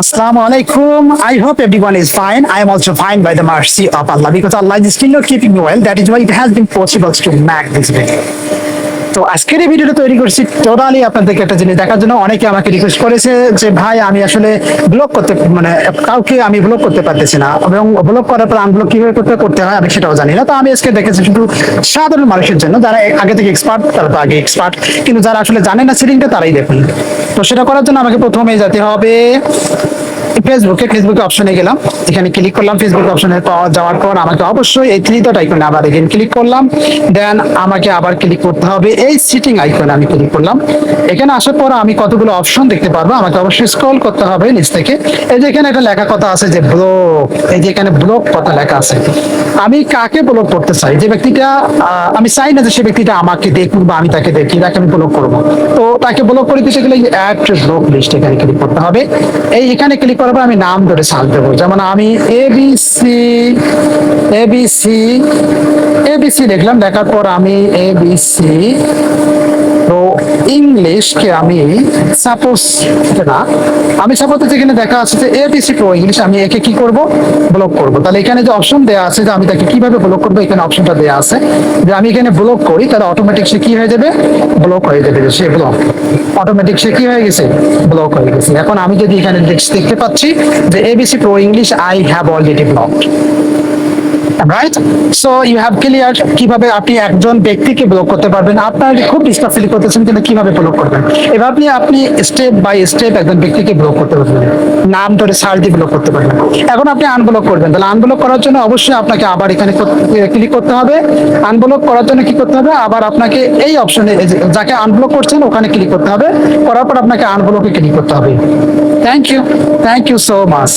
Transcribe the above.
Assalamu alaikum. I hope everyone is fine. I am also fine by the mercy of Allah because Allah is still not keeping me well. That is why it has been possible to make this video. তো আজকের এই ভিডিওটা তৈরি করছি totally আপনাদেরকে একটা জিনিস দেখার জন্য। অনেকে আমাকে রিকোয়েস্ট করেছে যে ভাই আমি আসলে ব্লক করতে কাউকে আমি ব্লক করতে পারতেছি না, এবং ব্লক করার পর আনব্লক কিভাবে করতে হয় আমি সেটাও জানি না। তো আমি আজকে দেখেছি শুধু সাধারণ মানুষের জন্য, যারা আগে থেকে এক্সপার্ট তারা তো আগে এক্সপার্ট, কিন্তু যারা আসলে জানে না সেটিংটা তারাই দেখুন। তো সেটা করার জন্য আমাকে প্রথমে যেতে হবে ফেসবুকে অপশনে গেলাম, এখানে ক্লিক করলাম। ফেসবুক অপশনে যাওয়ার পর আমাকে অবশ্যই এই থ্রি ডট আইকনে আবার এগেন ক্লিক করলাম। দেন আমাকে আবার ক্লিক করতে হবে এই সিটিং আইকনে, আমি ক্লিক করলাম। এখানে আসার পর আমি কতগুলো অপশন দেখতে পারবো, আমাকে অবশ্যই স্ক্রল করতে হবে নিচ থেকে। এই যে এখানে একটা লেখা কথা আছে যে ব্লক, এই যে এখানে ব্লক কথা লেখা আছে। আমি কাকে ব্লক করতে চাই, যে ব্যক্তিটা আমি চাই না যে সে ব্যক্তিটা আমাকে দেখুক বা আমি তাকে দেখি, তাকে আমি ব্লক করবো। তো তাকে ব্লক করে দিতে গেলে অ্যাড ব্লক লিস্ট এখানে ক্লিক করতে হবে। এখানে ক্লিক করার পর আমি নাম ধরে সার্চ দেবো, যেমন আমি এবিসি লিখলাম। লেখার পর আমি এবিসি তো ইংলিশকে আমি সাপোজ যেখানে দেখা আছে যে এবিসি প্রো ইংলিশ, আমি একে কি করব, ব্লক করব। তাহলে এখানে যে অপশন দেওয়া আছে যে আমি তাকে কিভাবে ব্লক করবো, এখানে অপশনটা দেওয়া আছে যে আমি এখানে ব্লক করি, তাহলে অটোমেটিক সে কি হয়ে যাবে, ব্লক হয়ে যাবে। সে ব্লক অটোমেটিক সে কি হয়ে গেছে, ব্লক হয়ে গেছে। এখন আমি যদি এখানে দেখতে পাচ্ছি যে ABC pro English I have already blocked, right? So you have clear কিভাবে আপনি একজন ব্যক্তিকে ব্লক করতে পারবেন। আপনার খুব ডিস্টার্ব ফিল করতেছেন কিন্তু কিভাবে ব্লক করবেন, এভাবে আপনি স্টেপ বাই স্টেপ একজন ব্যক্তিকে ব্লক করতে পারবেন, নাম ধরে সার্চ দিয়ে ব্লক করতে পারবেন। এখন আপনি আনব্লক করবেন, তাহলে আনব্লক করার জন্য অবশ্যই আপনাকে আবার এখানে ক্লিক করতে হবে। আনব্লক করার জন্য কি করতে হবে, আবার আপনাকে এই অপশনে যাকে আনব্লক করছেন ওখানে ক্লিক করতে হবে। করার পর আপনাকে আনব্লকে ক্লিক করতে হবে। Thank you so much.